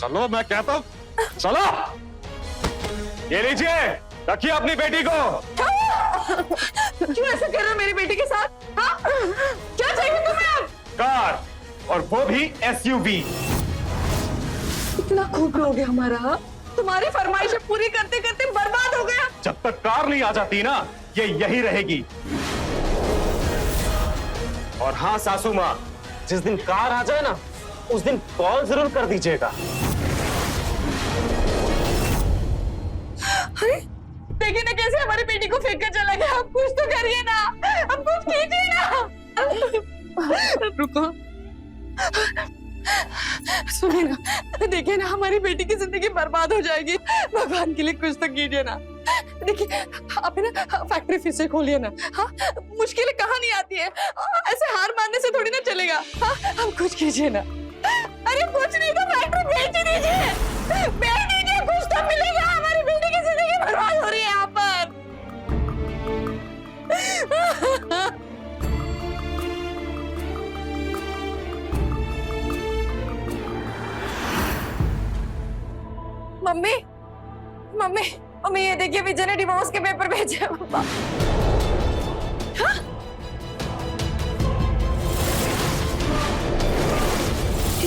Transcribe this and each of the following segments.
चलो मैं कहता हूँ, चलो। ये लीजिए, रखिए अपनी बेटी को। क्यों ऐसा कर रहे हो मेरी बेटी के साथ? हाँ? क्या चाहिए तुम्हें अब? कार, और वो भी SUV। इतना खूब हो गया हमारा, हाँ? तुम्हारी फरमाइशें पूरी करते करते बर्बाद हो गया। जब तक कार नहीं आ जाती ना, ये यही रहेगी। और हाँ सासू माँ, जिस दिन कार आ जाए ना, उस दिन कॉल जरूर कर दीजिएगा। अरे देखिए ना कैसे हमारी बेटी को फेंक कर चला गया। अब कुछ तो करिए ना, अब कुछ कीजिए ना। रुको, सुनिए ना, देखिए ना हमारी बेटी की जिंदगी बर्बाद हो जाएगी। भगवान के लिए कुछ तो कीजिए ना। देखिए आप है ना फैक्ट्री फिर से खोलिए ना। हाँ, मुश्किलें कहाँ नहीं आती है, ऐसे हार मानने से थोड़ी ना चलेगा। हाँ, अब कुछ कीजिए ना। अरे कुछ नहीं तो फैक्ट्री बेच दीजिए, बेच दीजिए, कुछ तो मिलेगा। हमारी बेटी की जिंदगी बर्बाद हो रही है यहाँ पर। मम्मी, मम्मी, मम्मी ये देखिए विजय ने डिवोर्स के पेपर भेजे हैं पापा। हाँ?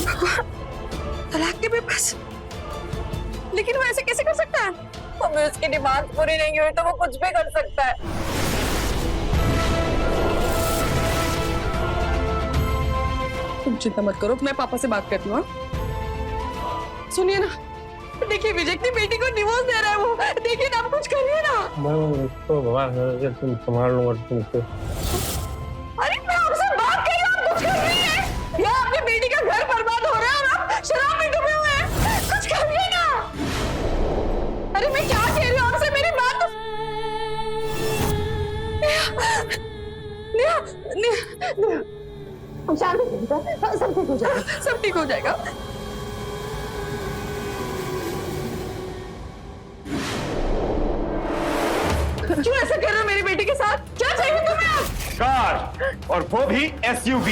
भगवान, तलाक के पेपर्स? लेकिन वो ऐसे कैसे कर सकता है? मम्मी उसकी डिमांड पूरी नहीं हुई तो वो कुछ भी कर सकता है। तुम चिंता मत करो, मैं पापा से बात करती हूँ। सुनिए ना, देखिए विजय की बेटी को डिवोर्स दे रहा है वो। देखिए ना, आप कुछ करिए ना। तो तुम संभाल लूंगा तुमको। अरे मैं आपसे बात कर रही हूँ, आप कुछ कर रही हैं। यहाँ आपकी बेटी का घर बर्बाद हो रहा है और आप शराब में डूबे हुए हैं। कुछ करिए ना। अरे मैं क्या कह रही हूँ आपसे, मेरी बात तो। नेहा, नेहा, नेहा, शांति से, सब ठीक हो जाएगा, सब ठीक हो जाएगा। क्यों ऐसा कर रहे हो मेरी बेटी के साथ? क्या चाहिए तुम्हें अब? कार, और वो भी SUV।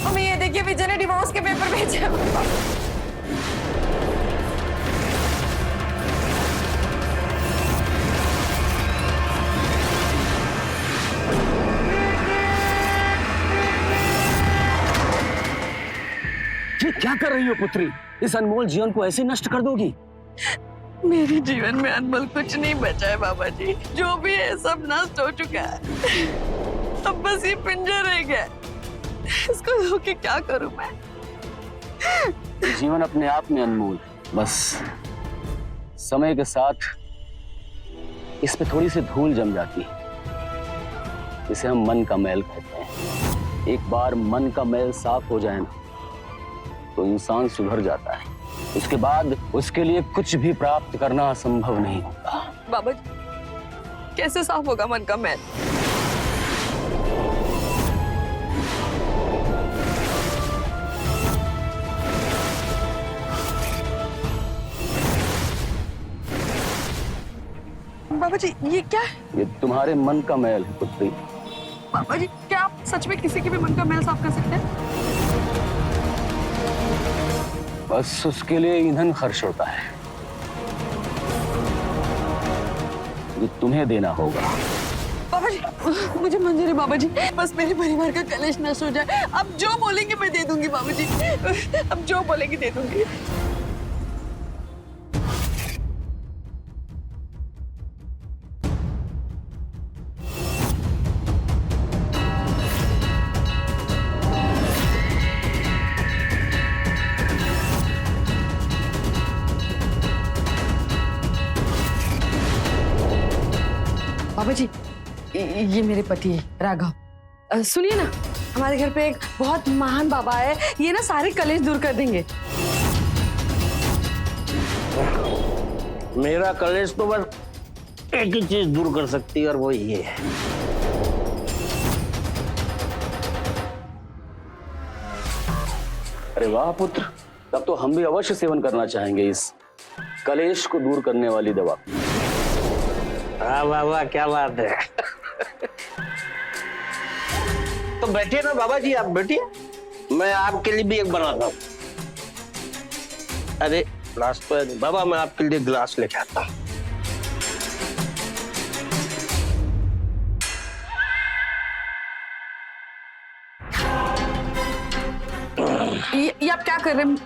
मम्मी ये देखिए विजय ने डिवोर्स के पेपर भेजे हैं पापा। ये क्या कर रही हो पुत्री? इस अनमोल जीवन को ऐसे नष्ट कर दोगी? मेरे जीवन में अनमोल कुछ नहीं बचा है बाबा जी। जो भी है सब नष्ट हो चुका है। अब बस ये पिंजर रह गया। इसको धोके क्या करूं मैं? जीवन अपने आप में अनमोल है। बस समय के साथ इस पे थोड़ी सी धूल जम जाती है, इसे हम मन का मैल कहते हैं। एक बार मन का मैल साफ हो जाए ना, तो इंसान सुधर जाता है। उसके बाद उसके लिए कुछ भी प्राप्त करना असंभव नहीं होता। बाबा जी, कैसे साफ होगा मन का मैल? बाबा जी ये क्या है? ये तुम्हारे मन का मैल है पुत्री। बाबा जी क्या आप सच में किसी के भी मन का मैल साफ कर सकते हैं? बस उसके लिए ईंधन खर्च होता है, जो तुम्हें देना होगा। बाबा जी मुझे मंजूर है बाबा जी, बस मेरे परिवार का कलेश नष्ट हो जाए। अब जो बोलेंगे मैं दे दूंगी बाबा जी, अब जो बोलेंगे दे दूंगी। बाबा जी ये मेरे पति है राघव। सुनिए ना, हमारे घर पे एक बहुत महान बाबा है, ये ना सारे कलेश दूर कर देंगे। मेरा कलेश तो बस एक ही चीज दूर कर सकती है और वो ये है। अरे वाह पुत्र, तब तो हम भी अवश्य सेवन करना चाहेंगे इस कलेश को दूर करने वाली दवा। हाँ बाबा क्या बात है। तो बैठिए ना बाबा जी, आप बैठिए, मैं आपके लिए भी एक बनाता हूँ। अरे ग्लास तो है नहीं बाबा, मैं आपके लिए ग्लास लेके आता हूँ। ये आप क्या कर रहे हैं?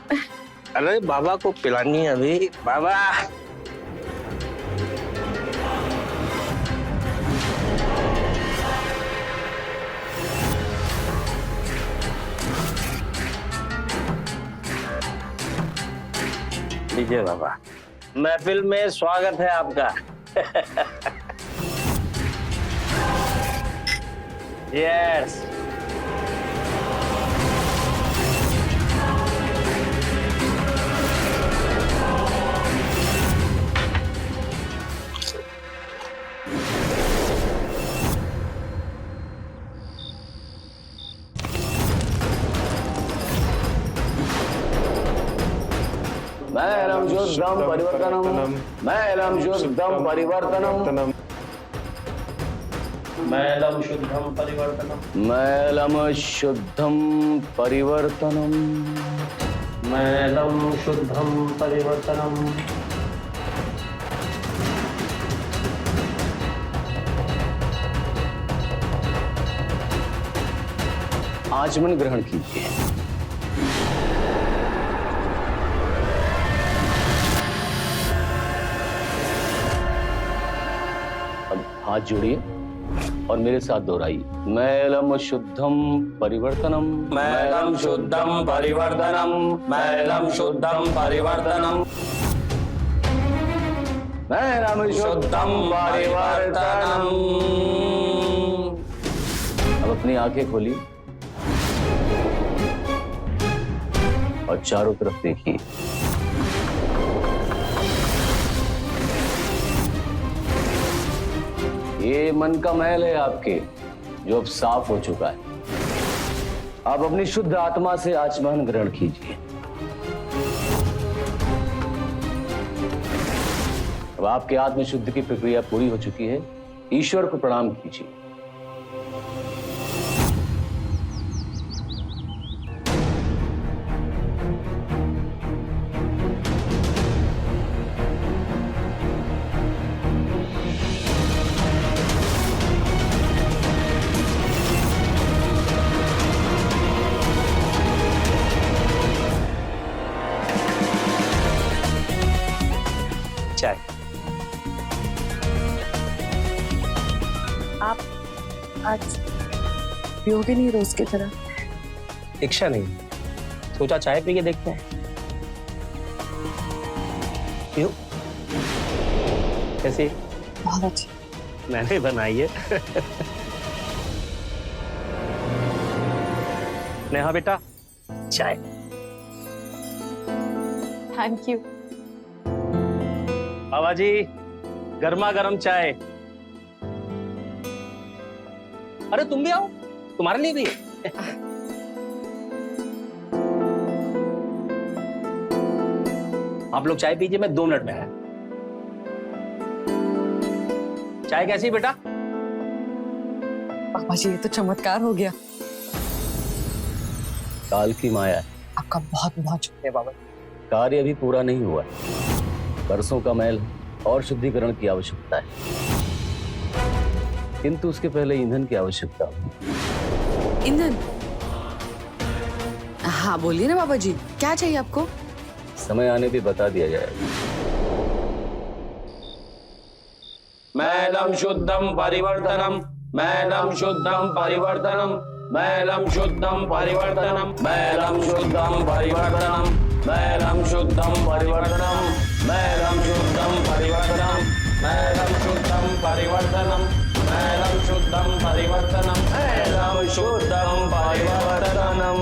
अरे बाबा को पिलानी है अभी। बाबा लीजिए बाबा, महफिल में स्वागत है आपका। यस। मैलम शुद्धम परिवर्तनम, मैलम शुद्धम परिवर्तनम, मैलम शुद्धम परिवर्तनम, मैलम शुद्धम परिवर्तनम, मैलम शुद्धम परिवर्तनम। आचमन ग्रहण कीजिए। अब हाथ जोड़िए और मेरे साथ दोहराइए। मैलम शुद्धम परिवर्तनम, मैलम शुद्धम परिवर्तनम, मैलम शुद्धम परिवर्तनम, मैलम शुद्धम परिवर्तनम। अब अपनी आंखें खोलिए और चारों तरफ देखिए। ये मन का मैल है आपके, जो अब साफ हो चुका है। आप अपनी शुद्ध आत्मा से आचमन ग्रहण कीजिए। अब आपके आत्म शुद्ध की प्रक्रिया पूरी हो चुकी है। ईश्वर को प्रणाम कीजिए। चाय। आप आज पियोगे नहीं रोज की तरह? इच्छा नहीं, सोचा चाय पी के देखते हैं। क्यों? कैसी? बहुत अच्छी। मैंने बनाई है। नेहा बेटा, चाय। Thank you. बाबा जी, गर्मा गर्म चाय। अरे तुम भी आओ, तुम्हारे लिए भी है। आप लोग चाय पीजिए, मैं 2 मिनट में है। चाय कैसी बेटा? पापा जी, ये तो चमत्कार हो गया। काल की माया है। आपका बहुत बहुत शुक्रिया बाबा। कार्य अभी पूरा नहीं हुआ है। बरसों का मैल और शुद्धिकरण की आवश्यकता है, किंतु उसके पहले ईंधन की आवश्यकता है। ईंधन? हाँ बोलिए ना बाबा जी, क्या चाहिए आपको? समय आने पे बता दिया जाएगा। मैलम शुद्धम परिवर्तनम, मैलम शुद्धम परिवर्तनम, मैलम शुद्धम परिवर्तनम, मैलम शुद्धम परिवर्तनम, मैलम शुद्धम परिवर्तनम, मैलम शुद्धम परिवर्तनम, मैलम शुद्धम परिवर्तनम, मैलम शुद्धम परिवर्तनम, मैलम शुद्धम परिवर्तनम।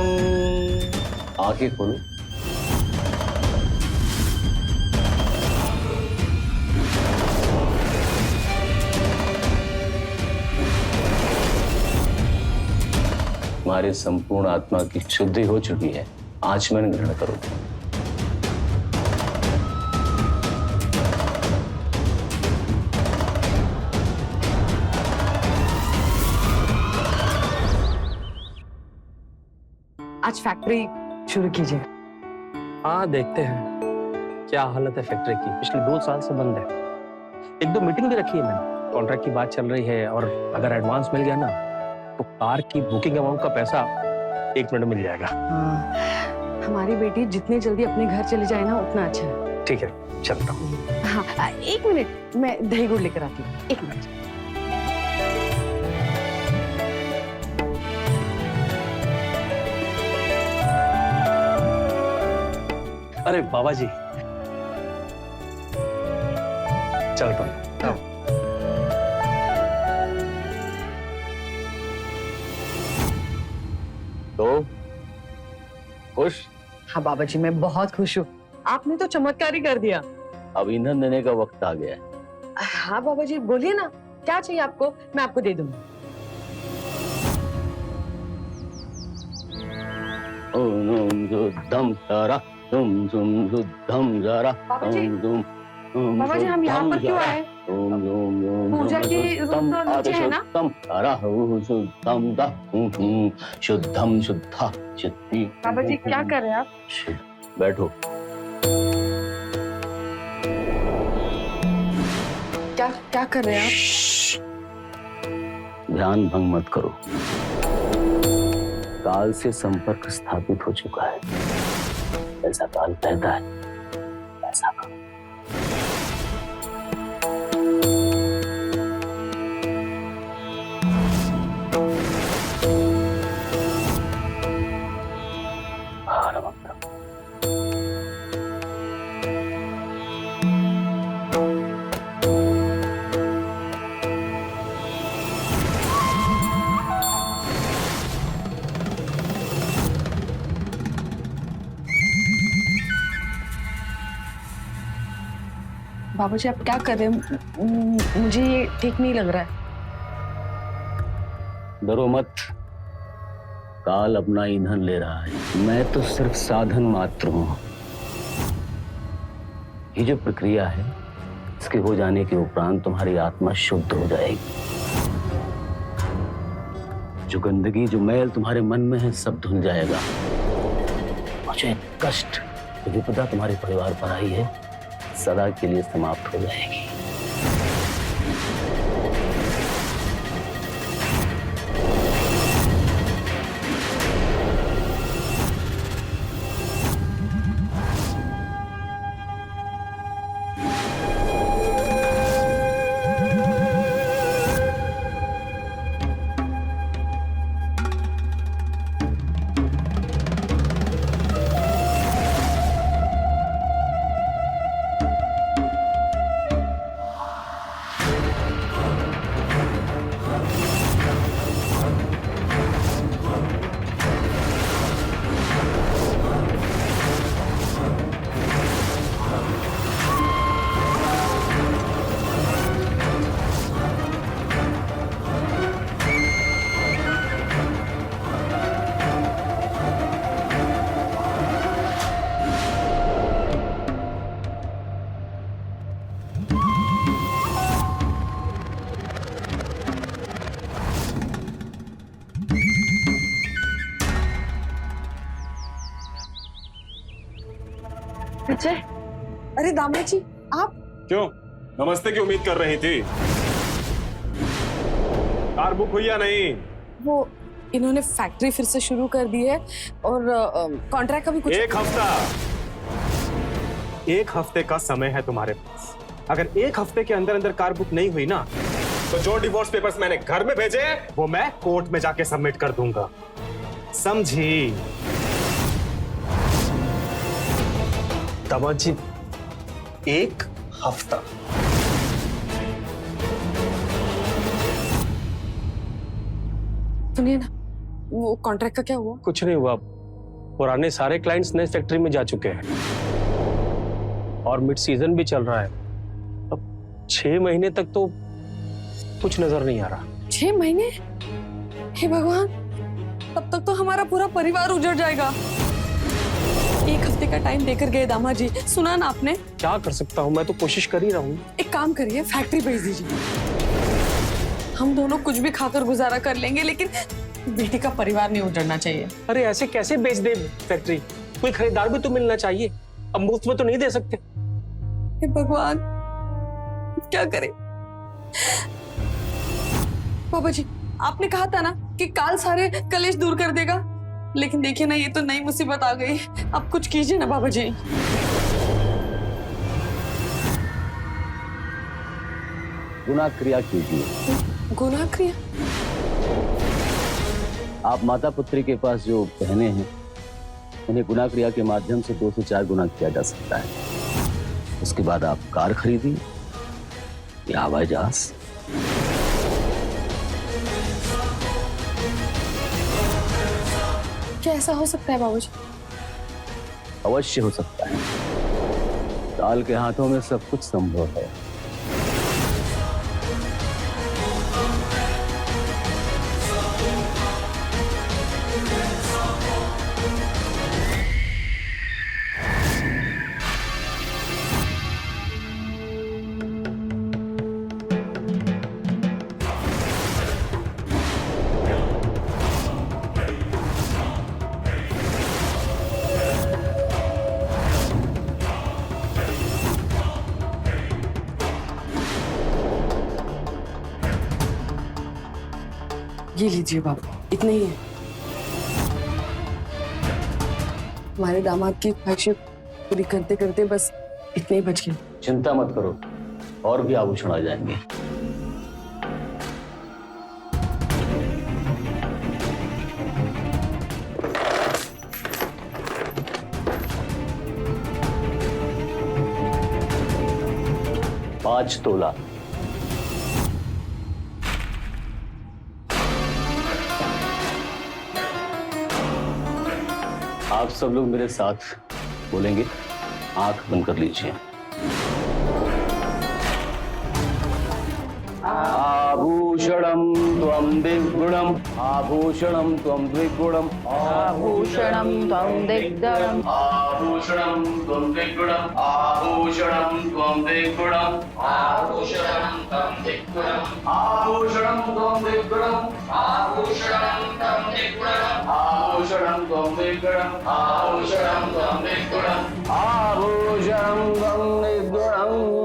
आंखें खोलो। हमारे संपूर्ण आत्मा की शुद्धि हो चुकी है। आचमन ग्रहण करो। आज फैक्ट्री शुरू कीजिए। हाँ देखते हैं। क्या हालत है फैक्ट्री की, पिछले 2 साल से बंद है। 1-2 मीटिंग भी रखी है मैंने, कॉन्ट्रैक्ट की बात चल रही है, और अगर एडवांस मिल गया ना तो कार की बुकिंग अमाउंट का पैसा 1 मिनट में मिल जाएगा। हाँ, हमारी बेटी जितने जल्दी अपने घर चली जाए ना उतना अच्छा है। ठीक है, चलता हूँ। हाँ 1 मिनट, मैं दही गुड़ लेकर आती हूँ, 1 मिनट। अरे बाबा जी, चलता हूँ। तो खुश? हाँ बाबा जी, मैं बहुत खुश हूँ। आपने तो चमत्कार ही कर दिया। अब ईंधन देने का वक्त आ गया है। हाँ बाबा जी, बोलिए ना, क्या चाहिए आपको, मैं आपको दे दूंगी। ओम ओम शुद्धम सारा, ओम ओम शुद्धम सारा, बाबा जी, ओम ओम बाबा जी, हम यहाँ पर क्यों आए? ओम ओम ओम पूजा की रूम तो नीचे है ना? शुद्धम सारा, ओम शुद्धम दा, ओम शुद्धम शुद्धा चित्ती। बाबा जी क्या कर रहे हैं आप? बैठो। क्या कर रहे हैं आप? ध्यान भंग मत करो। काल से संपर्क स्थापित हो चुका है। ऐसा काल कहता है, ऐसा करो। बाबा जी आप क्या कर रहे हैं? मुझे ये ठीक नहीं लग रहा है। डरो मत, काल अपना ईंधन ले रहा है। मैं तो सिर्फ साधन मात्र हूं। ये जो प्रक्रिया है, इसके हो जाने के उपरांत तुम्हारी आत्मा शुद्ध हो जाएगी। जो गंदगी, जो मैल तुम्हारे मन में है, सब धुल जाएगा। और जो कष्ट, जो विपदा तुम्हारे परिवार पर आई है, सदा के लिए समाप्त हो जाएगी। विजय, अरे दामले जी आप? क्यों, नमस्ते की उम्मीद कर रही थी? कार बुक हुई या नहीं? वो इन्होंने फैक्ट्री फिर से शुरू कर दी है और कॉन्ट्रैक्ट का भी कुछ। एक हफ्ते का समय है तुम्हारे पास। अगर 1 हफ्ते के अंदर अंदर कार बुक नहीं हुई ना, तो जो डिवोर्स पेपर्स मैंने घर में भेजे वो मैं कोर्ट में जाके सबमिट कर दूंगा, समझी? दामाजी, 1 हफ्ता। सुनिए ना, वो कॉन्ट्रैक्ट का क्या हुआ? कुछ नहीं हुआ, पुराने सारे क्लाइंट्स नए फैक्ट्री में जा चुके हैं और मिड सीजन भी चल रहा है। अब 6 महीने तक तो कुछ नजर नहीं आ रहा। 6 महीने? हे भगवान, तब तक तो हमारा पूरा परिवार उजड़ जाएगा। 1 हफ्ते का टाइम देकर गए दामा जी, सुना ना आपने? क्या कर सकता हूँ, मैं तो कोशिश कर ही रहा हूँ। एक काम करिए, फैक्ट्री भेज दीजिए। हम दोनों कुछ भी खाकर गुजारा कर लेंगे, लेकिन बेटी का परिवार नहीं उजड़ना चाहिए। अरे ऐसे कैसे बेच दे फैक्ट्री? कोई खरीदार भी तो मिलना चाहिए, अब मुफ्त में तो नहीं दे सकते। हे भगवान, क्या करें? बाबा जी, आपने कहा था ना कि काल सारे कलेश दूर कर देगा, लेकिन देखिए ना, ये तो नई मुसीबत आ गई। आप कुछ कीजिए ना बाबा जी। गुनाह क्रिया कीजिए। गुनाह क्रिया? आप माता पुत्री के पास जो बहने हैं, उन्हें गुनाह क्रिया के माध्यम से 2 से 4 गुना किया जा सकता है। उसके बाद आप कार खरीदी या हवाई जहाज। क्या ऐसा हो सकता है बाबा जी? अवश्य हो सकता है। काल के हाथों में सब कुछ संभव है। ये लीजिए बाबा, इतने ही है। हमारे दामाद की ख्वाहिशें पूरी करते करते बस इतने ही बच गए। चिंता मत करो, और भी आभूषण आ जाएंगे। पांच तोला। आप सब लोग मेरे साथ बोलेंगे, आंख बंद कर लीजिए। आभूषणं त्वं दिग्गुणम्, आभूषणं त्वं द्विगुणम्, आभूषणं त्वं दिग्गुणम्, आभूषणं त्वं दिग्गुणम्, आभूषणं त्वं दिग्गुणम्, आभूषणं त्वं दिग्गुणम्, आभूषणं त्वं दिग्गुणम्, आभूषणं त्वं दिग्गुणम्, आभूषणं त्वं दिग्गुणम्, आभूषणं त्वं दिग्गुणम्, आभूषणं त्वं दिग्गुणम्।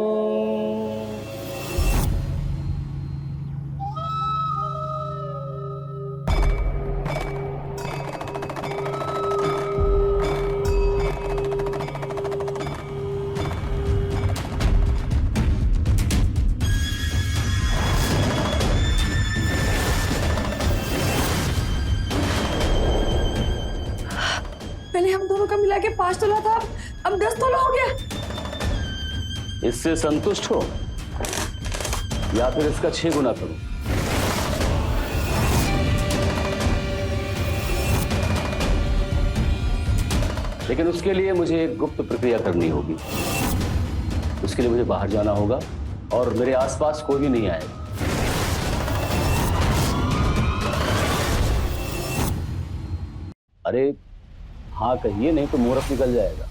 पहले हम दोनों का मिला के 5 तोला था, अब 10 तोला हो गया। इससे संतुष्ट हो या फिर इसका 6 गुना करूं? लेकिन उसके लिए मुझे एक गुप्त प्रक्रिया करनी होगी। उसके लिए मुझे बाहर जाना होगा और मेरे आसपास कोई भी नहीं आएगा। अरे हाँ कहिए, नहीं तो मुहूर्त निकल जाएगा।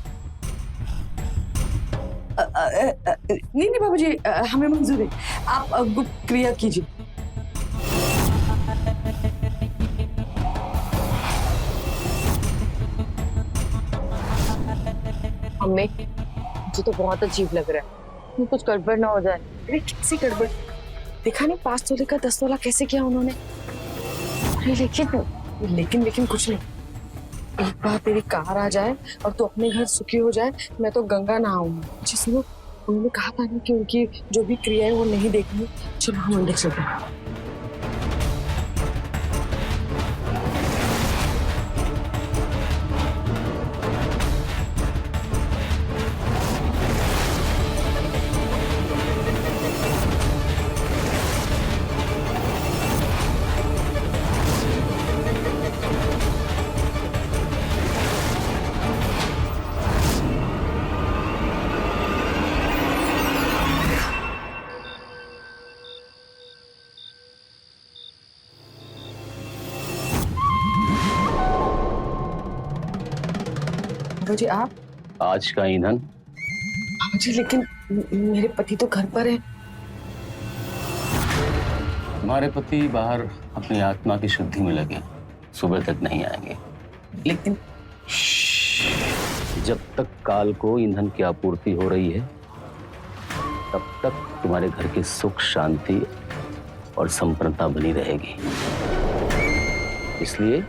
नहीं नहीं बाबूजी, हमें मंजूर है। आप गुप्त क्रिया कीजिए। अम्मी मुझे तो बहुत अजीब लग रहा है, कुछ गड़बड़ ना हो जाए। अरे कैसी गड़बड़? देखा नहीं 5 तोले का 10 तोला कैसे किया उन्होंने? अरे लेकिन कुछ नहीं। एक बार तेरी कार आ जाए और तू अपने घर सुखी हो जाए, मैं तो गंगा नहाऊंगी। अच्छा सुनो, उन्होंने कहा था ना कि उनकी जो भी क्रिया है वो नहीं देखनी। चलो हम मंदिर चलते हैं। जी आप? आज का ईंधन? जी लेकिन मेरे पति तो घर पर है। तुम्हारे पति बाहर अपनी आत्मा की शुद्धि में लगे, सुबह तक नहीं आएंगे। लेकिन जब तक काल को ईंधन की आपूर्ति हो रही है, तब तक तुम्हारे घर की सुख शांति और संपन्नता बनी रहेगी। इसलिए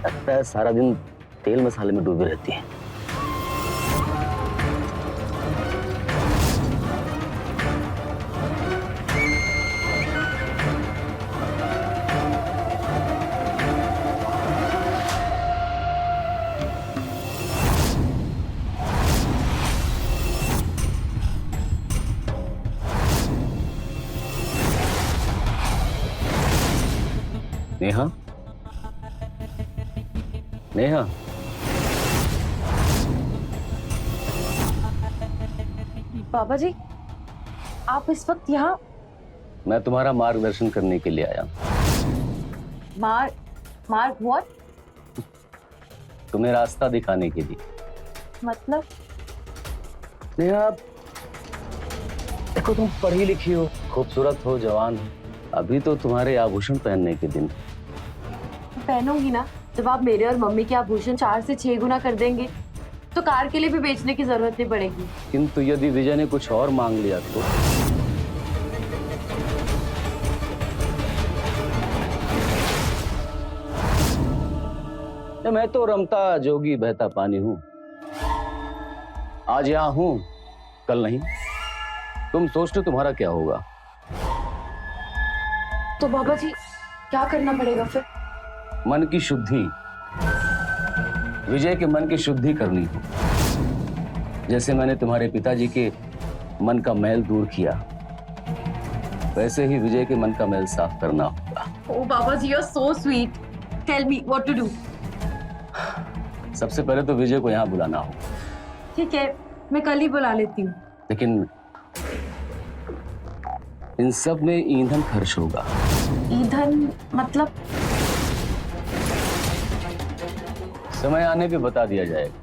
लगता है सारा दिन तेल मसाले में डूबी रहती है। नेहा, नेहा, बाबा जी, आप इस वक्त यहाँ? मैं तुम्हारा मार्गदर्शन करने के लिए आया हूं। मार्ग व्हाट? तुम्हें रास्ता दिखाने के लिए। मतलब? नेहा, देखो तुम पढ़ी लिखी हो, खूबसूरत हो, जवान हो, अभी तो तुम्हारे आभूषण पहनने के दिन। पहनूंगी ना, जब आप मेरे और मम्मी के आभूषण 4 से 6 गुना कर देंगे तो कार के लिए भी बेचने की जरूरत नहीं पड़ेगी। किंतु यदि विजय ने कुछ और मांग लिया तो? मैं तो रमता जोगी बहता पानी हूं। आज यहां हूं, कल नहीं। तुम सोचते तुम्हारा क्या होगा? तो बाबा जी क्या करना पड़ेगा फिर? मन की शुद्धि, विजय के मन की शुद्धि करनी हो। जैसे मैंने तुम्हारे पिताजी के मन का मैल दूर किया, वैसे ही विजय के मन का मैल साफ करना होगा। ओ बाबा जी, you are so sweet. Tell me what to do. सबसे पहले तो विजय को यहाँ बुलाना होगा। ठीक है, मैं कल ही बुला लेती हूँ। लेकिन इन सब में ईंधन खर्च होगा। ईंधन मतलब? समय आने पे बता दिया जाएगा।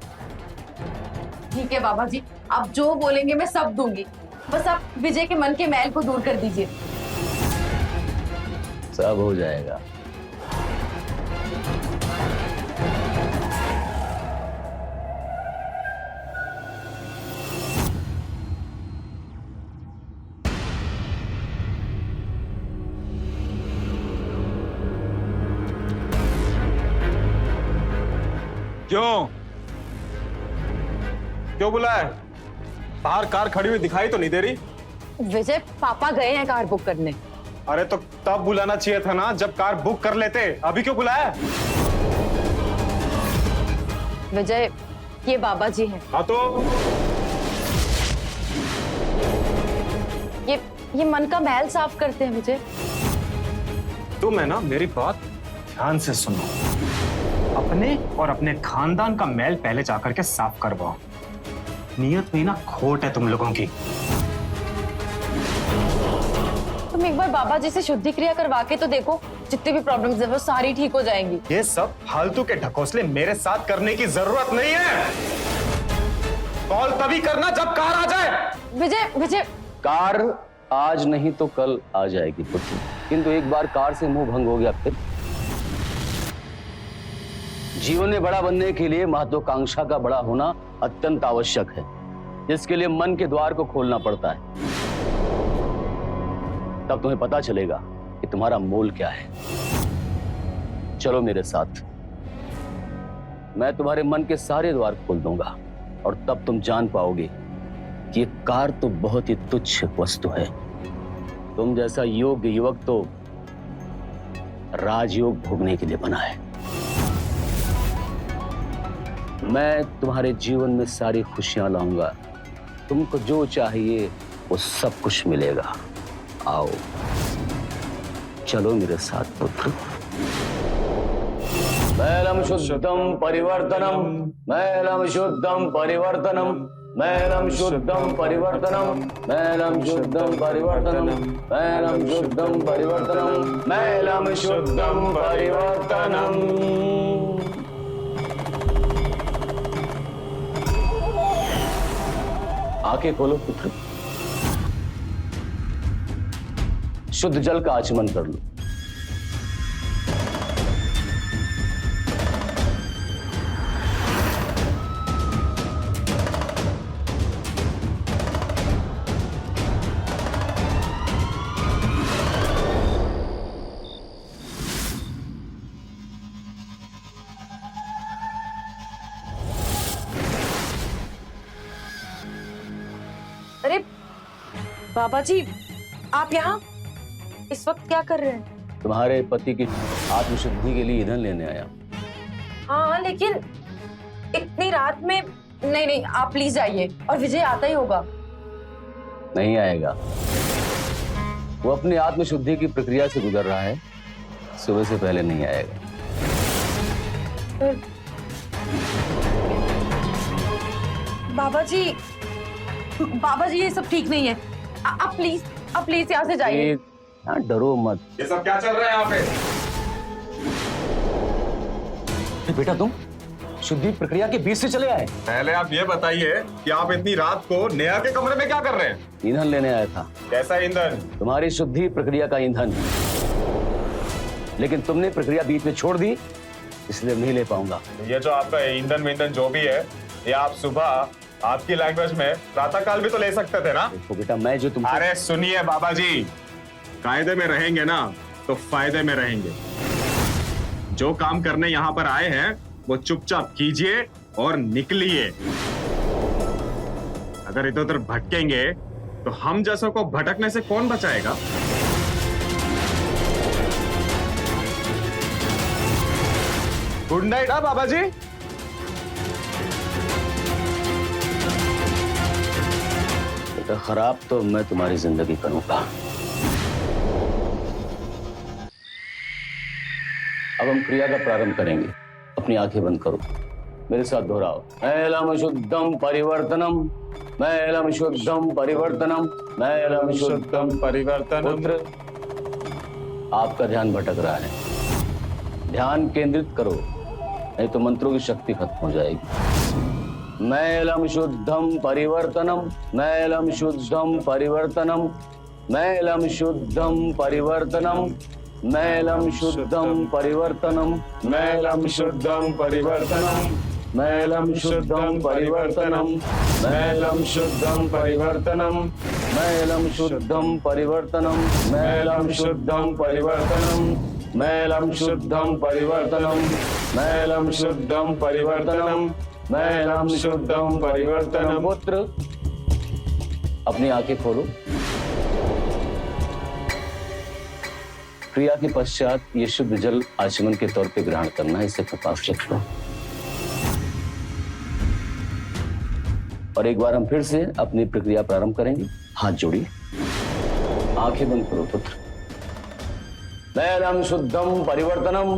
ठीक है बाबा जी, आप जो बोलेंगे मैं सब दूंगी, बस आप विजय के मन के मैल को दूर कर दीजिए। सब हो जाएगा। क्यों बुलाया? बाहर कार खड़ी हुई दिखाई तो नहीं दे रही। विजय, पापा गए हैं कार बुक करने। अरे तो तब बुलाना चाहिए था ना, जब कार बुक कर लेते। अभी क्यों बुलाया? विजय, ये बाबा जी हैं। हाँ तो ये मन का मैल साफ करते हैं विजय। तुम है ना, मेरी बात ध्यान से सुनो। अपने और अपने खानदान का मैल पहले जाकर के साफ करवाओ। नियत में ना खोट है तुम लोगों की। तुम एक बार बाबा जी से शुद्धि क्रिया करवा के तो देखो, जितनी भी प्रॉब्लम्स है वो सारी ठीक हो जाएंगी। ये सब फालतू के ढकोसले मेरे साथ करने की जरूरत नहीं है। कॉल तभी करना जब कार आ जाए। विजय, विजय, कार आज नहीं तो कल आ जाएगी पुत्र, किंतु एक बार कार से मुंह भंग हो गया फिर। जीवन में बड़ा बनने के लिए महत्वाकांक्षा का बड़ा होना अत्यंत आवश्यक है, जिसके लिए मन के द्वार को खोलना पड़ता है। तब तुम्हें पता चलेगा कि तुम्हारा मोल क्या है। चलो मेरे साथ, मैं तुम्हारे मन के सारे द्वार खोल दूंगा और तब तुम जान पाओगे कि ये कार तो बहुत ही तुच्छ वस्तु है। तुम जैसा योग्य युवक तो राजयोग भोगने के लिए बना है। मैं तुम्हारे जीवन में सारी खुशियां लाऊंगा। तुमको जो चाहिए वो सब कुछ मिलेगा। आओ, चलो मेरे साथ पुत्र। मैलम शुद्धम परिवर्तनम, मैलम शुद्धम परिवर्तनम, मैलम शुद्धम परिवर्तनम, मैलम शुद्धम परिवर्तनम, मैलम शुद्धम परिवर्तनम, मैलम शुद्धम परिवर्तनम। आंखें खोलो पुत्र, शुद्ध जल का आचमन कर लो। अरे बाबा जी, आप यहाँ इस वक्त क्या कर रहे हैं? तुम्हारे पति की आत्मशुद्धि के लिए ईंधन लेने आया। हाँ, लेकिन इतनी रात में नहीं नहीं, आप प्लीज जाइए, और विजय आता ही होगा। नहीं आएगा, वो अपनी आत्मशुद्धि की प्रक्रिया से गुजर रहा है, सुबह से पहले नहीं आएगा। बाबा जी ये सब ठीक नहीं है। आप प्लीज यहाँ से जाइए। हाँ, डरो मत। ये सब क्या चल रहा है यहाँ पे? बेटा तुम शुद्धि प्रक्रिया के बीच से चले आए। पहले आप ये बताइए कि आप इतनी रात को नेहा के कमरे में क्या कर रहे हैं? ईंधन लेने आया था। कैसा ईंधन? तुम्हारी शुद्धि प्रक्रिया का ईंधन, लेकिन तुमने प्रक्रिया बीच में छोड़ दी, इसलिए नहीं ले पाऊंगा। ये जो आपका ईंधन जो भी है, ये आप सुबह आपकी लैंग्वेज में प्रातः काल भी तो ले सकते थे ना? देखो बेटा, मैं जो तुम अरे सुनिए बाबा जी, कायदे में रहेंगे ना तो फायदे में रहेंगे। जो काम करने यहाँ पर आए हैं वो चुपचाप कीजिए और निकलिए। अगर इधर उधर भटकेंगे तो हम जैसों को भटकने से कौन बचाएगा? Good night. हाँ बाबा जी। बेटा, खराब तो मैं तुम्हारी जिंदगी करूंगा। अब हम क्रिया का प्रारंभ करेंगे। अपनी आंखें बंद करो, मेरे साथ दोहराओ। मैलम शुद्धम परिवर्तनम, मैलम शुद्धम परिवर्तनम, मैलम शुद्धम परिवर्तनम। पुत्र, आपका ध्यान भटक रहा है, ध्यान केंद्रित करो, नहीं तो मंत्रों की शक्ति खत्म हो जाएगी। मैलम शुद्धम परिवर्तनम, मैलम शुद्धम परिवर्तनम, मैलम शुद्धम परिवर्तनम, मैलम शुद्धम परिवर्तनम, मैलम शुद्धम परिवर्तनम, मैलम शुद्धम परिवर्तनम, मैलम शुद्धम परिवर्तनम, मैलम शुद्धम परिवर्तनम, मैलम शुद्धम परिवर्तनम, मैलम शुद्धम परिवर्तनम, मैलम शुद्धम परिवर्तनम, मैलम शुद्धम परिवर्तनम। पुत्र, अपनी आंखें खोलो। क्रिया के पश्चात ये शुद्ध जल आचमन के तौर पे ग्रहण करना है, इसे प्रकाश रखो। और एक बार हम फिर से अपनी प्रक्रिया प्रारंभ करेंगे। हाथ जोड़िए, आंखें बंद करो पुत्र। मैलम शुद्धम परिवर्तनम,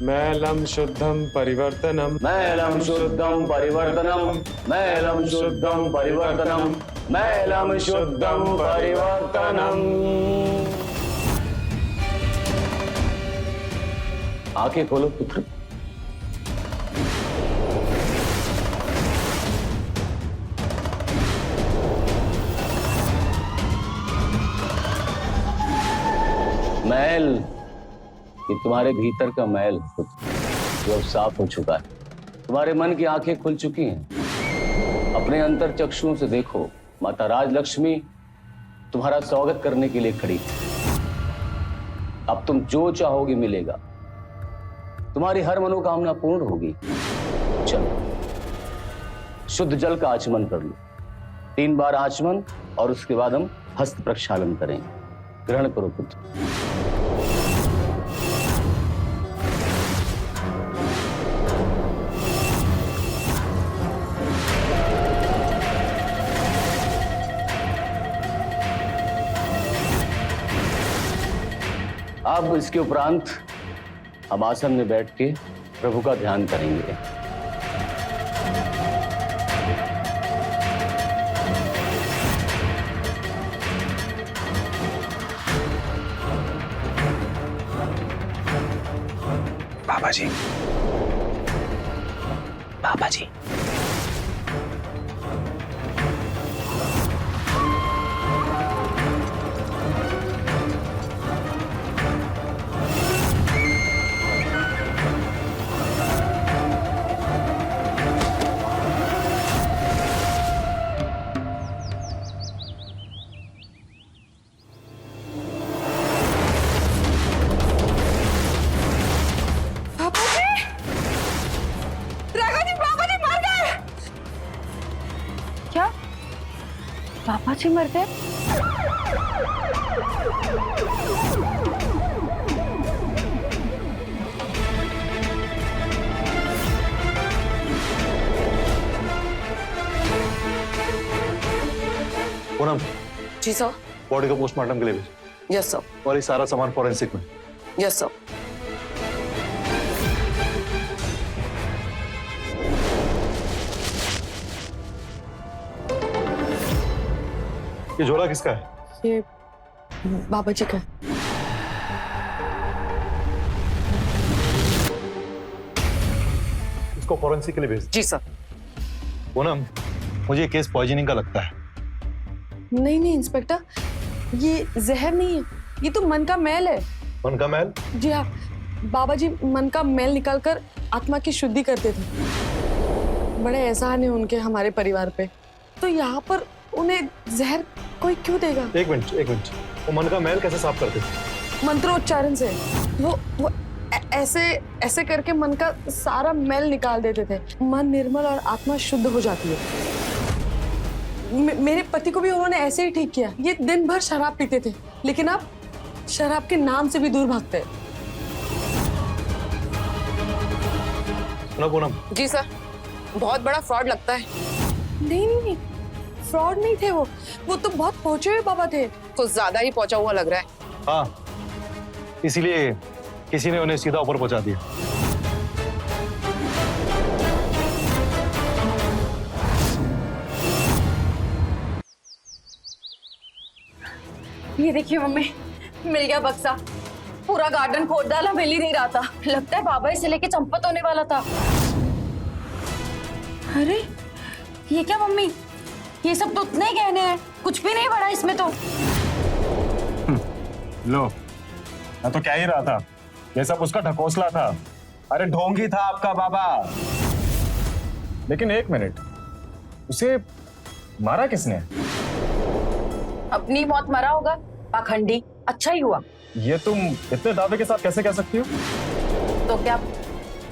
मैलम शुद्धम परिवर्तनम, मैलम शुद्धम परिवर्तनम, मैलम शुद्धम परिवर्तनम, मैलम शुद्धम परिवर्तनम। आंखें खोलो पुत्र। मैल, ये तुम्हारे भीतर का मैल जो अब साफ हो चुका है। तुम्हारे मन की आंखें खुल चुकी हैं। अपने अंतर चक्षुओं से देखो, माता राजलक्ष्मी तुम्हारा स्वागत करने के लिए खड़ी है। अब तुम जो चाहोगी मिलेगा, तुम्हारी हर मनोकामना पूर्ण होगी। चलो शुद्ध जल का आचमन कर लो, 3 बार आचमन, और उसके बाद हम हस्त प्रक्षालन करेंगे। ग्रहण करो पुत्र। अब इसके उपरांत हम आसन में बैठ के प्रभु का ध्यान करेंगे। बाबा जी, बाबा जी, क्या पापा जी मर गए? पूनम, जी सर। बॉडी को पोस्टमार्टम के लिए भेज, यस सर। और ये सारा सामान फॉरेंसिक में। Yes sir. ये झोला किसका है? ये बाबा जी का। इसको फॉरेंसिक के लिए भेज। जी सर। पूनम, मुझे ये केस पॉइजनिंग का लगता है। नहीं नहीं इंस्पेक्टर, ये जहर नहीं है, ये तो मन का मैल है। मन का मैल? जी हाँ, बाबा जी मन का मैल निकालकर आत्मा की शुद्धि करते थे। बड़े एहसान है उनके हमारे परिवार पे, तो यहाँ पर उन्हें जहर कोई क्यों देगा? एक मिनट, वो मन का मैल कैसे साफ करते थे? मंत्रोच्चारण से। वो ऐसे करके मन का सारा मैल निकाल देते थे। मन निर्मल और आत्मा शुद्ध हो जाती है। मेरे पति को भी उन्होंने ऐसे ही ठीक किया। ये दिन भर शराब पीते थे, लेकिन अब शराब के नाम से भी दूर भागते हैं। पूनम, जी सर। बहुत बड़ा फ्रॉड लगता है। नहीं, फ्रॉड नहीं थे वो तो बहुत पहुंचे हुए बाबा थे। कुछ ज्यादा ही पहुंचा हुआ लग रहा है। हाँ, इसीलिए किसी ने उन्हें सीधा ऊपर पहुंचा दिया। ये देखिए मम्मी, मिल गया बक्सा। पूरा गार्डन खोद डाला, मिल ही नहीं रहा था। लगता है बाबा इसे लेके चंपत होने वाला था। अरे ये क्या मम्मी, ये सब तो उतने ही गहने हैं, कुछ भी नहीं बढ़ा इसमें तो। लो, मैं तो क्या ही रहा था, ये सब उसका ढकोसला था। अरे ढोंगी था आपका बाबा। लेकिन एक मिनट, उसे मारा किसने? अपनी मौत मरा होगा पाखंडी। अच्छा ही हुआ। ये तुम इतने दावे के साथ कैसे कह सकती हो? तो क्या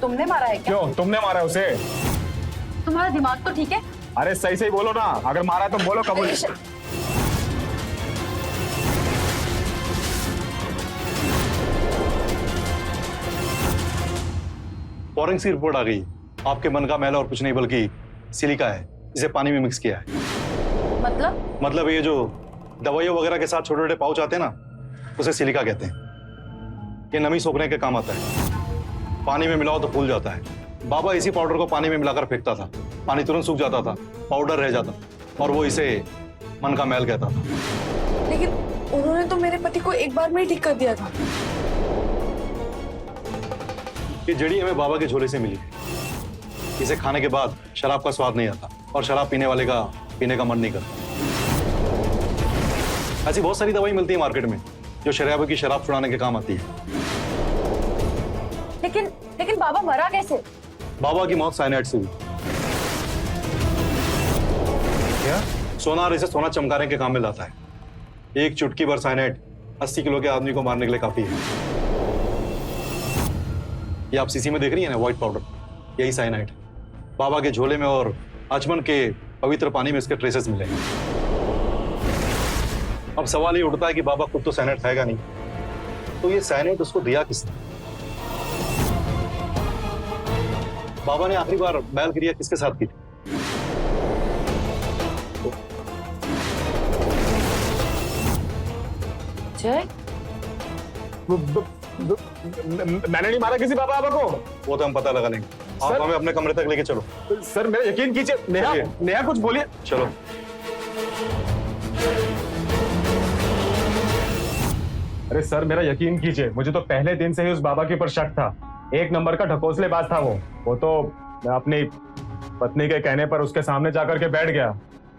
तुमने मारा है क्या? क्यों, तुमने मारा उसे? तुम्हारा दिमाग तो ठीक है? अरे सही सही बोलो ना, अगर मारा है तो बोलो कबूल। फॉरेंसिक रिपोर्ट आ गई। आपके मन का मैल और कुछ नहीं बल्कि सिलिका है। इसे पानी में मिक्स किया है। मतलब ये जो दवाइयों वगैरह के साथ छोटे छोटे पाउच आते हैं ना, उसे सिलिका कहते हैं। ये नमी सोखने के काम आता है। पानी में मिलाओ तो फूल जाता है। बाबा इसी पाउडर को पानी में मिलाकर फेंकता था, पानी तुरंत सूख जाता था, पाउडर रह जाता, और वो इसे मन का मैल कहता था। लेकिन उन्होंने तो मेरे पति को एक बार में ही ठीक कर दिया था। ये जड़ी हमें बाबा के झोले से मिली। इसे खाने के बाद शराब का स्वाद नहीं आता, और शराब पीने वाले का पीने का मन नहीं करता। ऐसी बहुत सारी दवाई मिलती है मार्केट में जो शराब की शराब छुड़ाने के काम आती है। लेकिन बाबा मरा कैसे? बाबा की मौत साइनाइड से हुई। क्या? सोनार इसे सोना चमकाने के काम में लाता है। एक चुटकी भर साइनाइड 80 किलो के आदमी को मारने के लिए काफी है। ये आप सीसी में देख रही है ना, व्हाइट पाउडर, यही साइनाइड बाबा के झोले में और आचमन के पवित्र पानी में इसके ट्रेसेस मिले। अब सवाल ये उठता है कि बाबा खुद तो साइनाइड खाएगा नहीं, तो ये साइनाइड उसको दिया किसने? बाबा ने आखिरी बार बैल क्रिया किसके साथ की थी? जय, मैंने नहीं मारा किसी बाबा को। वो तो हम पता लगा लेंगे। आप सर- हमें अपने कमरे तक लेके चलो। सर मेरा यकीन कीजिए। नेहा, चलिए। नेहा कुछ बोलिए। चलो। अरे सर मेरा यकीन कीजिए, मुझे तो पहले दिन से ही उस बाबा के ऊपर शक था। एक नंबर का ढकोसलेबाज था वो तो मैं अपनी पत्नी के कहने पर उसके सामने जाकर के बैठ गया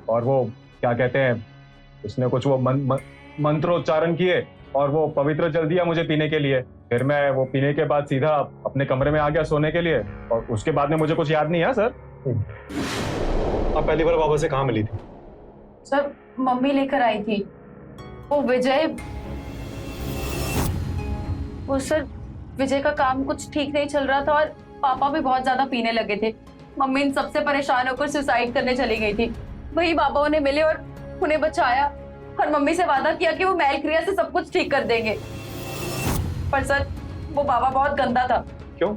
और वो क्या कहते हैं, उसने कुछ वो मंत्रोच्चारण किए और वो पवित्र जल दिया मुझे पीने के लिए। फिर मैं वो पीने के बाद सीधा अपने कमरे में आ गया सोने के लिए और उसके बाद में मुझे कुछ याद नहीं है सर। आप पहली बार बाबा से कहाँ मिली थी? सर मम्मी लेकर आई थी। वो सर विजय का काम कुछ ठीक नहीं चल रहा था और पापा भी बहुत ज्यादा पीने लगे थे। मम्मी इन सबसे परेशान होकर सुसाइड करने चली गई थी। वही बाबा उन्हें मिले और उन्हें बचाया और मम्मी से वादा किया कि वो मैल क्रिया से सब कुछ ठीक कर देंगे। पर सर वो बाबा बहुत गंदा था। क्यों?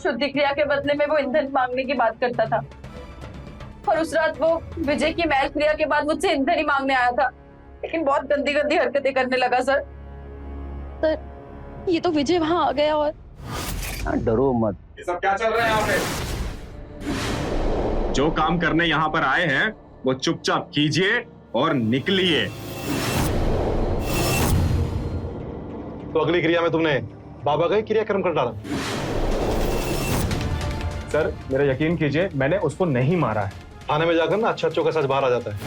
शुद्धि क्रिया के बदले में वो ईंधन मांगने की बात करता था और उस रात वो विजय की मैल क्रिया के बाद मुझसे ईंधन ही मांगने आया था, लेकिन बहुत गंदी गंदी हरकतें करने लगा। सर ये तो विजय वहां आ गया और डरो मत। ये सब क्या चल रहा है यहाँ पे? जो काम करने यहाँ पर आए हैं वो चुपचाप कीजिए और निकलिए। तो अगली क्रिया में तुमने बाबा का ही क्रियाक्रम कर डाला। सर मेरा यकीन कीजिए, मैंने उसको नहीं मारा है। थाने में जाकर ना अच्छों का सच बाहर आ जाता है।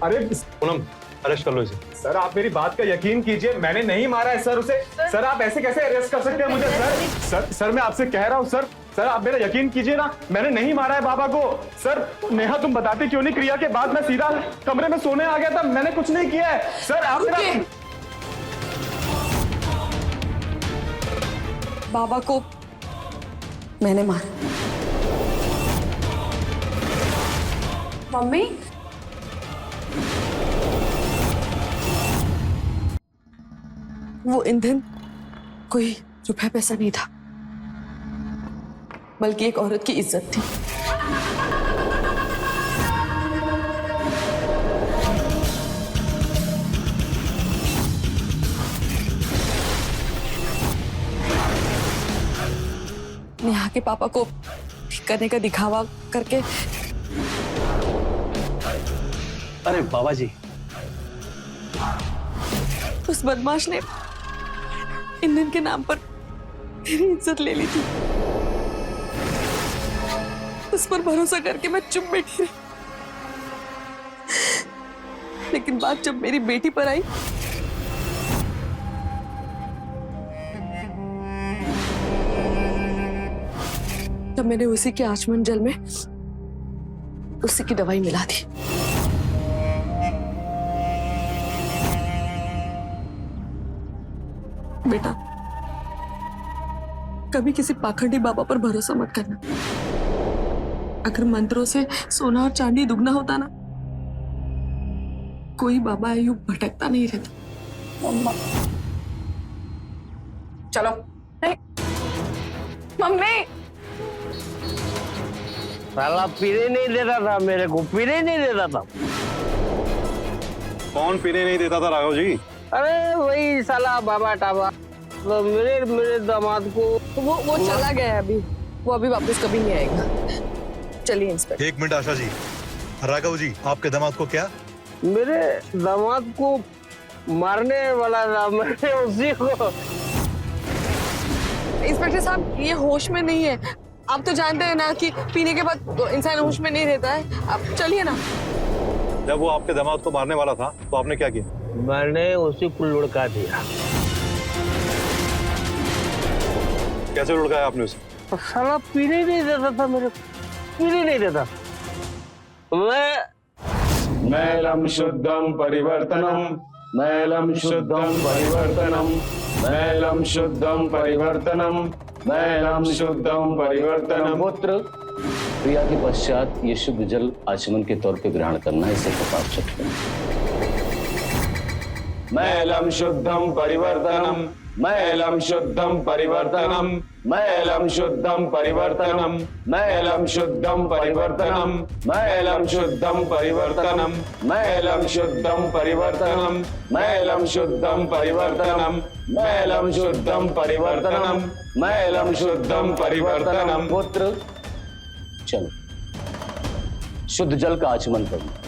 अरे पूनम, अरेस्ट कर लो इसे। सर आप मेरी बात का यकीन कीजिए, मैंने नहीं मारा है सर उसे। सर आप ऐसे कैसे अरेस्ट कर सकते हैं मुझे? सर मैं आपसे कह रहा हूँ सर आप मेरा यकीन कीजिए ना, मैंने नहीं मारा है बाबा को। सर नेहा तुम बताते क्यों नहीं? क्रिया के बाद मैं सीधा कमरे में सोने आ गया था, मैंने कुछ नहीं किया है। सर आप मेरा बाबा को मैंने मारा। मम्मी वो ईंधन कोई रुपया पैसा नहीं था, बल्कि एक औरत की इज्जत थी। नेहा के पापा को ठीक करने का दिखावा करके अरे बाबा जी, उस बदमाश ने ईंधन के नाम पर मेरी इज्जत ले ली थी। उस पर भरोसा करके मैं चुप बैठी रही, लेकिन बात जब मेरी बेटी पर आई तब मैंने उसी के आचमन जल में उसी की दवाई मिला दी। बेटा कभी किसी पाखंडी बाबा पर भरोसा मत करना। अगर मंत्रों से सोना और चांदी दुगना होता ना, कोई बाबा यूं भटकता नहीं रहता। मम्मा चलो। नहीं मम्मी, साला पीने नहीं देता था, मेरे को पीने नहीं देता था। कौन पीने नहीं देता था राघव जी? अरे वही साला बाबा टाबा। तो मेरे दामाद को वो चला गया है अभी, वो अभी वापस कभी नहीं आएगा। चलिए इंस्पेक्टर। एक मिनट आशा जी। राघव जी, आपके दामाद को क्या? मेरे दामाद को मारने वाला था, मैंने उसी को। इंस्पेक्टर साहब ये होश में नहीं है, आप तो जानते हैं ना कि पीने के बाद इंसान होश में नहीं रहता है। आप चलिए ना। जब वो आपके दामाद को मारने वाला था तो आपने क्या किया? मैंने उसी को लुढ़का दिया। कैसे लुढ़काया आपने उसे? साला पीने नहीं देता था, मेरे को पीने नहीं देता। मैं मैलम शुद्धम परिवर्तनम मैलम शुद्धम परिवर्तनम, मैलम शुद्धम परिवर्तनम, मैलम शुद्धम परिवर्तनम। पुत्र, क्रिया के पश्चात ये शुद्ध जल आचमन के तौर पे ग्रहण करना है, इसे कपाट चटना। मैलम शुद्धम परिवर्तनम, मैलम शुद्धम परिवर्तनम, मैलम शुद्धम परिवर्तनम, मैलम शुद्धम परिवर्तनम, मैलम शुद्धम परिवर्तनम, मैलम शुद्धम परिवर्तनम, मैलम शुद्धम परिवर्तनम, मैलम शुद्धम परिवर्तनम, मैलम शुद्धम परिवर्तनम। पुत्र, चलो शुद्ध जल का आचमन करो।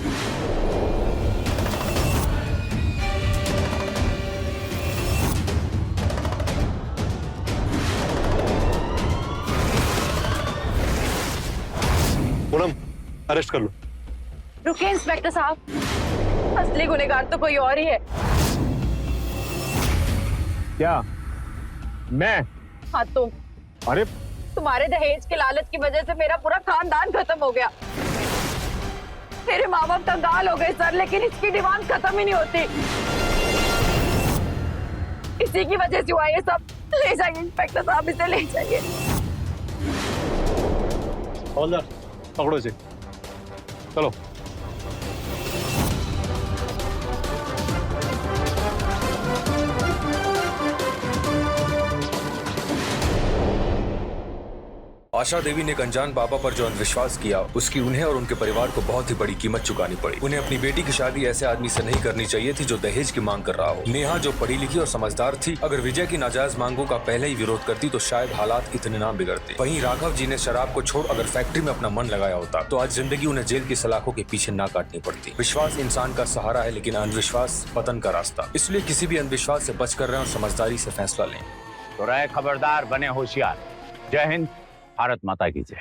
पूनम, अरेस्ट कर लो। रुकिए इंस्पेक्टर साहब, असली गुनहगार तो कोई और ही है। क्या? मैं? हाँ तुम। अरे तुम्हारे दहेज के लालच की वजह से मेरा पूरा खानदान खत्म हो गया। मेरे माँ बाप कंगाल हो गए सर, लेकिन इसकी डिमांड खत्म ही नहीं होती। इसी की वजह से हुआ ये सब। ले जाइए इंस्पेक्टर साहब, इसे ले जाइए। हवलदार, पकड़ो इसे, चलो। आशा देवी ने एक अनजान बाबा पर जो अंधविश्वास किया, उसकी उन्हें और उनके परिवार को बहुत ही बड़ी कीमत चुकानी पड़ी। उन्हें अपनी बेटी की शादी ऐसे आदमी से नहीं करनी चाहिए थी जो दहेज की मांग कर रहा हो। नेहा जो पढ़ी लिखी और समझदार थी, अगर विजय की नाजायज मांगों का पहले ही विरोध करती तो शायद हालात इतने ना बिगड़ते। वहीं राघव जी ने शराब को छोड़ अगर फैक्ट्री में अपना मन लगाया होता तो आज जिंदगी उन्हें जेल की सलाखों के पीछे ना काटनी पड़ती। विश्वास इंसान का सहारा है, लेकिन अंधविश्वास पतन का रास्ता। इसलिए किसी भी अंधविश्वास से बच कर रहें और समझदारी से फैसला लें। तो रहे खबरदार, बने होशियार। जय हिंद, भारत माता की जय।